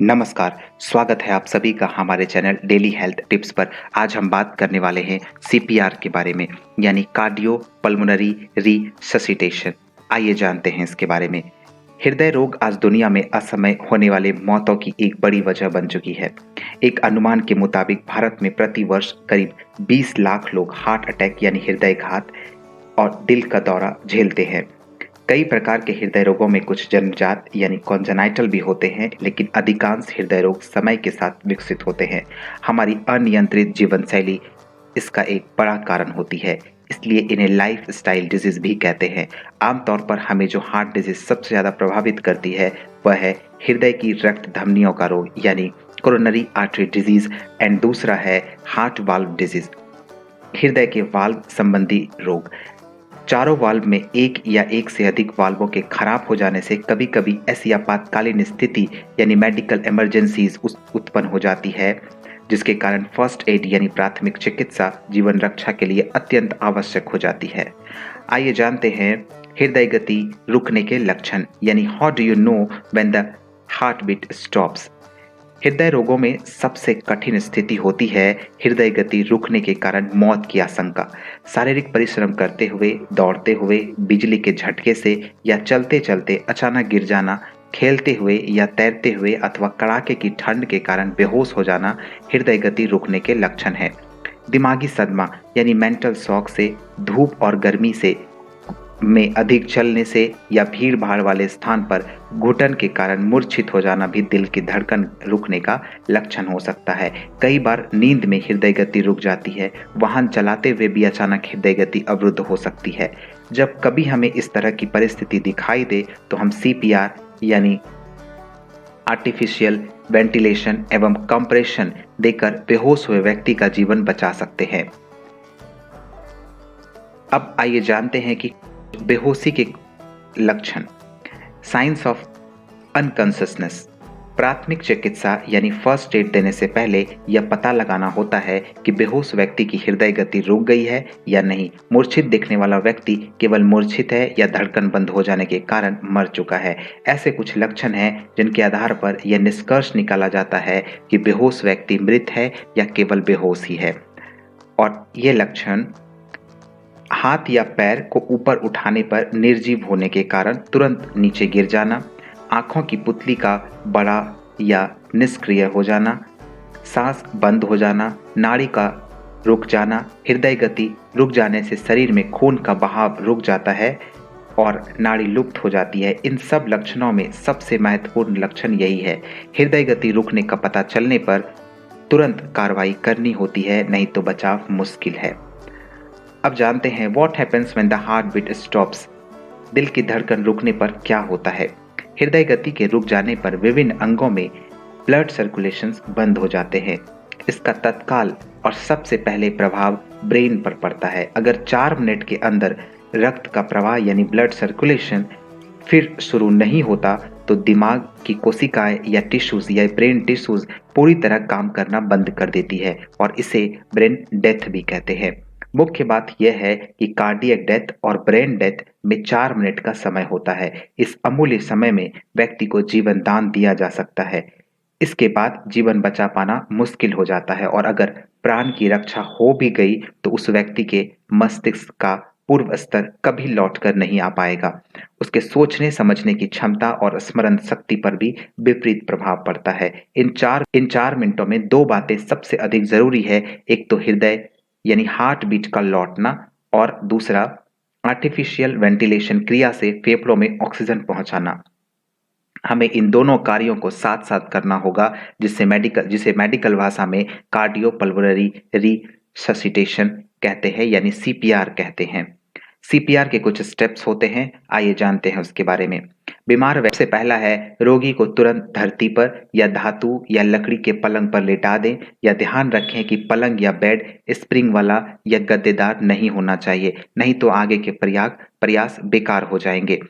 नमस्कार, स्वागत है आप सभी का हमारे चैनल डेली हेल्थ टिप्स पर। आज हम बात करने वाले हैं सीपीआर के बारे में, यानी कार्डियो पल्मोनरी रिससिटेशन। आइए जानते हैं इसके बारे में। हृदय रोग आज दुनिया में असमय होने वाले मौतों की एक बड़ी वजह बन चुकी है। एक अनुमान के मुताबिक भारत में प्रति वर्ष करीब 20 लाख लोग हार्ट अटैक यानी हृदयघात और दिल का दौरा झेलते हैं। कई प्रकार के हृदय रोगों में कुछ जन्मजात यानी कॉन्जेनाइटल भी होते हैं, लेकिन अधिकांश हृदय रोग समय के साथ विकसित होते हैं। हमारी अनियंत्रित जीवन शैली इसका एक बड़ा कारण होती है, इसलिए इन्हें लाइफ स्टाइल डिजीज भी कहते हैं। आमतौर पर हमें जो हार्ट डिजीज सबसे ज़्यादा प्रभावित करती है वह है हृदय की रक्त धमनियों का रोग यानी कोरोनरी आर्टरी डिजीज, एंड दूसरा है हार्ट वाल्व डिजीज, हृदय के वाल्व संबंधी रोग। चारों वाल्व में एक या एक से अधिक वाल्वों के खराब हो जाने से कभी कभी ऐसी आपातकालीन स्थिति यानी मेडिकल इमरजेंसीज उत्पन्न हो जाती है, जिसके कारण फर्स्ट एड यानी प्राथमिक चिकित्सा जीवन रक्षा के लिए अत्यंत आवश्यक हो जाती है। आइए जानते हैं हृदय गति रुकने के लक्षण, यानी how do you know when the heart beat stops. हृदय रोगों में सबसे कठिन स्थिति होती है हृदय गति रुकने के कारण मौत की आशंका। शारीरिक परिश्रम करते हुए, दौड़ते हुए, बिजली के झटके से या चलते चलते अचानक गिर जाना, खेलते हुए या तैरते हुए अथवा कड़ाके की ठंड के कारण बेहोश हो जाना हृदय गति रुकने के लक्षण है। दिमागी सदमा यानी मेंटल शॉक से, धूप और गर्मी से में अधिक चलने से या भीड़ भाड़ वाले स्थान पर घुटन के कारण मूर्छित हो जाना भी दिल की धड़कन रुकने का लक्षण हो सकता है। कई बार नींद में हृदय गति रुक जाती है। वाहन चलाते हुए भी अचानक हृदय गति अवरुद्ध हो सकती है। जब कभी हमें इस तरह की परिस्थिति दिखाई दे तो हम सीपीआर यानी आर्टिफिशियल वेंटिलेशन एवं कंप्रेशन देकर बेहोश हुए व्यक्ति का जीवन बचा सकते हैं। अब आइए जानते हैं कि बेहोशी के लक्षण, साइंस ऑफ अनकॉन्शियसनेस। प्राथमिक चिकित्सा यानी फर्स्ट एड देने से पहले यह पता लगाना होता है कि बेहोश व्यक्ति की हृदय गति रुक गई है या नहीं। मूर्छित दिखने वाला व्यक्ति केवल मूर्छित है या धड़कन बंद हो जाने के कारण मर चुका है। ऐसे कुछ लक्षण हैं जिनके आधार पर यह निष्कर्ष निकाला जाता है कि बेहोश व्यक्ति मृत है या केवल बेहोश ही है। और ये लक्षण हाथ या पैर को ऊपर उठाने पर निर्जीव होने के कारण तुरंत नीचे गिर जाना, आंखों की पुतली का बड़ा या निष्क्रिय हो जाना, सांस बंद हो जाना, नाड़ी का रुक जाना। हृदय गति रुक जाने से शरीर में खून का बहाव रुक जाता है और नाड़ी लुप्त हो जाती है। इन सब लक्षणों में सबसे महत्वपूर्ण लक्षण यही है। हृदय गति रुकने का पता चलने पर तुरंत कार्रवाई करनी होती है, नहीं तो बचाव मुश्किल है। अब जानते हैं what happens when the heart beat stops. दिल की धड़कन रुकने पर क्या होता है। हृदय गति के रुक जाने पर विभिन्न अंगों में ब्लड सर्कुलेशंस बंद हो जाते हैं। इसका तत्काल और सबसे पहले प्रभाव ब्रेन पर पड़ता है। अगर 4 मिनट के अंदर रक्त का प्रवाह यानी ब्लड सर्कुलेशन फिर शुरू नहीं होता तो दिमाग की कोशिकाएं या टिश्यूज या ब्रेन टिश्यूज पूरी तरह काम करना बंद कर देती है और इसे ब्रेन डेथ भी कहते हैं। मुख्य बात यह है कि कार्डियक डेथ और ब्रेन डेथ में 4 मिनट का समय होता है। इस अमूल्य समय में व्यक्ति को जीवन दान दिया जा सकता है। इसके बाद जीवन बचा पाना मुश्किल हो जाता है और अगर प्राण की रक्षा हो भी गई तो उस व्यक्ति के मस्तिष्क का पूर्व स्तर कभी लौट कर नहीं आ पाएगा। उसके सोचने समझने की क्षमता और स्मरण शक्ति पर भी विपरीत प्रभाव पड़ता है। इन चार मिनटों में 2 बातें सबसे अधिक जरूरी है। एक तो हृदय यानी हार्ट बीट का लौटना और दूसरा आर्टिफिशियल वेंटिलेशन क्रिया से फेफड़ों में ऑक्सीजन पहुंचाना। हमें इन दोनों कार्यों को साथ साथ करना होगा, जिसे मेडिकल भाषा में कार्डियोपल्मोनरी रिससिटेशन कहते हैं, यानी सीपीआर कहते हैं। सीपीआर के कुछ स्टेप्स होते हैं, आइए जानते हैं उसके बारे में। बीमार व्यक्ति से पहला है रोगी को तुरंत धरती पर या धातु या लकड़ी के पलंग पर लेटा दें, या ध्यान रखें कि पलंग या बेड स्प्रिंग वाला या गद्देदार नहीं होना चाहिए, नहीं तो आगे के प्रयास बेकार हो जाएंगे।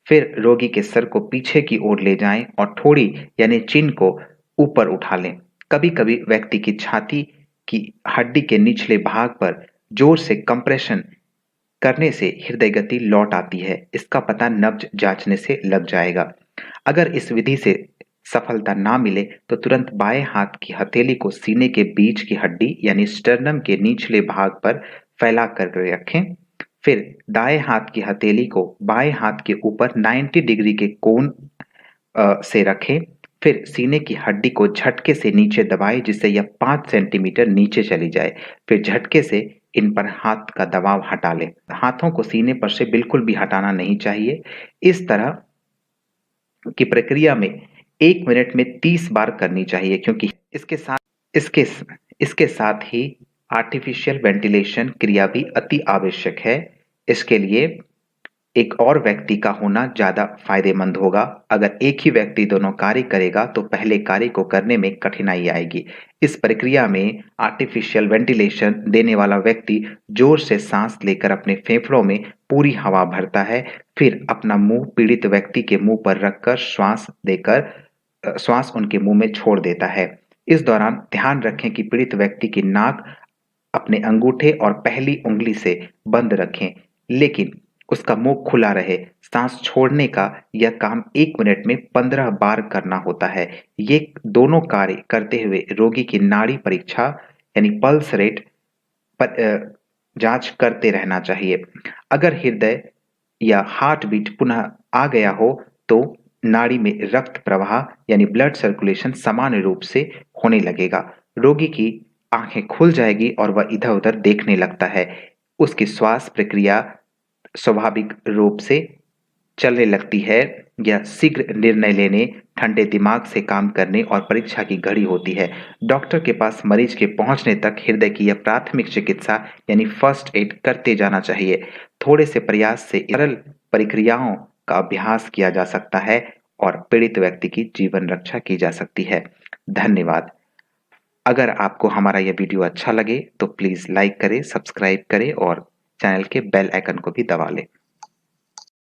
फिर रोगी के सर को पीछे की ओर ले जाएं और ठोड़ी यानी चिन को ऊपर उठा लें। कभी कभी व्यक्ति की छाती की हड्डी के निचले भाग पर जोर से कंप्रेशन करने से हृदय गति लौट आती है। इसका पता नब्ज जांचने से लग जाएगा। अगर इस विधि से सफलता ना मिले तो तुरंत बाएं हाथ की हथेली को सीने के बीच की हड्डी यानी स्टर्नम के निचले भाग पर फैला कर रखें। फिर दाएं हाथ की हथेली को बाएं हाथ के ऊपर 90 डिग्री के कोण से रखें। फिर सीने की हड्डी को झटके से नीचे दबाएं जिससे यह 5 सेंटीमीटर नीचे चली जाए। फिर झटके से इन पर हाथ का दबाव हटा लें। हाथों को सीने पर से बिल्कुल भी हटाना नहीं चाहिए। इस तरह की प्रक्रिया में 1 मिनट में 30 बार करनी चाहिए, क्योंकि इसके इसके साथ ही आर्टिफिशियल वेंटिलेशन क्रिया भी अति आवश्यक है। इसके लिए एक और व्यक्ति का होना ज़्यादा फायदेमंद होगा। अगर एक ही व्यक्ति दोनों कार्य करेगा तो पहले कार्य को करने में कठिनाई आएगी। इस प्रक्रिया में आर्टिफिशियल वेंटिलेशन देने वाला व्यक्ति जोर से सांस लेकर अपने फेफड़ों में पूरी हवा भरता है, फिर अपना मुंह पीड़ित व्यक्ति के मुंह पर रखकर श्वास उनके मुंह में छोड़ देता है। इस दौरान ध्यान रखें कि पीड़ित व्यक्ति की नाक अपने अंगूठे और पहली उंगली से बंद रखें, लेकिन उसका मुंह खुला रहे। सांस छोड़ने का यह काम 1 मिनट में 15 बार करना होता है। ये दोनों कार्य करते हुए रोगी की नाड़ी परीक्षा यानी पल्स रेट पर जांच करते रहना चाहिए। अगर हृदय या हार्ट बीट पुनः आ गया हो तो नाड़ी में रक्त प्रवाह यानी ब्लड सर्कुलेशन सामान्य रूप से होने लगेगा। रोगी की आंखें खुल जाएगी और वह इधर-उधर देखने लगता है। उसकी श्वास प्रक्रिया स्वाभाविक रूप से चलने लगती है। यह शीघ्र निर्णय लेने, ठंडे दिमाग से काम करने और परीक्षा की घड़ी होती है। डॉक्टर के पास मरीज के पहुंचने तक हृदय की यह प्राथमिक चिकित्सा यानी फर्स्ट एड करते जाना चाहिए। थोड़े से प्रयास से सरल प्रक्रियाओं का अभ्यास किया जा सकता है और पीड़ित व्यक्ति की जीवन रक्षा की जा सकती है। धन्यवाद। अगर आपको हमारा यह वीडियो अच्छा लगे तो प्लीज़ लाइक करें, सब्सक्राइब करें और चैनल के बेल आइकन को भी दबा लें।